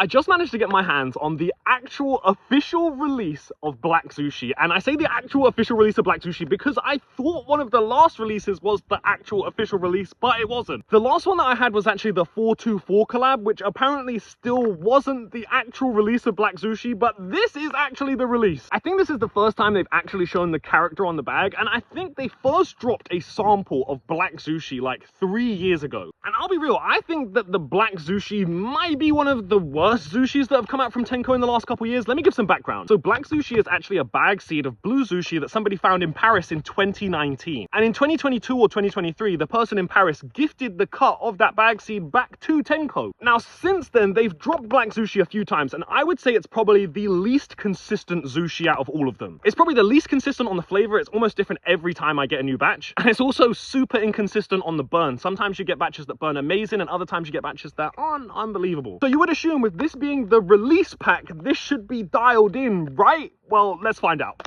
I just managed to get my hands on the actual official release of Black Zushi. And I say the actual official release of Black Zushi because I thought one of the last releases was the actual official release, but it wasn't. The last one that I had was actually the 424 collab, which apparently still wasn't the actual release of Black Zushi, but this is actually the release. I think this is the first time they've actually shown the character on the bag, and I think they first dropped a sample of Black Zushi like 3 years ago. And I'll be real, I think that the Black Zushi might be one of the worst Zushis that have come out from Tenko in the last couple years. Let me give some background. So Black Zushi is actually a bag seed of blue Zushi that somebody found in Paris in 2019. And in 2022 or 2023, the person in Paris gifted the cut of that bag seed back to Tenko. Now, since then, they've dropped Black Zushi a few times, and I would say it's probably the least consistent Zushi out of all of them. It's probably the least consistent on the flavor. It's almost different every time I get a new batch. And it's also super inconsistent on the burn. Sometimes you get batches that burn amazing, and other times you get batches that aren't unbelievable. So you would assume with this being the release pack, this should be dialed in, right? Well, let's find out.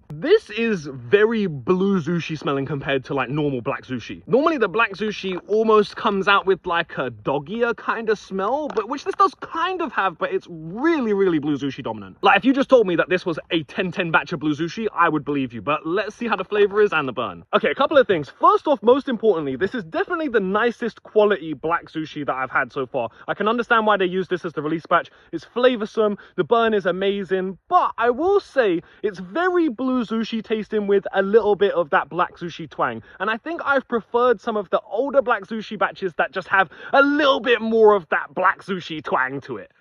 This is very blue Zushi smelling compared to like normal Black Zushi. Normally the Black Zushi almost comes out with like a doggier kind of smell, but which this does kind of have, but it's really, really blue Zushi dominant. Like if you just told me that this was a 10-10 batch of blue Zushi, I would believe you, but let's see how the flavor is and the burn. Okay, a couple of things. First off, most importantly, this is definitely the nicest quality Black Zushi that I've had so far. I can understand why they use this as the release batch. It's flavorsome, the burn is amazing, but I will say it's very blue Zushi tasting with a little bit of that Black Zushi twang. And I think I've preferred some of the older Black Zushi batches that just have a little bit more of that Black Zushi twang to it.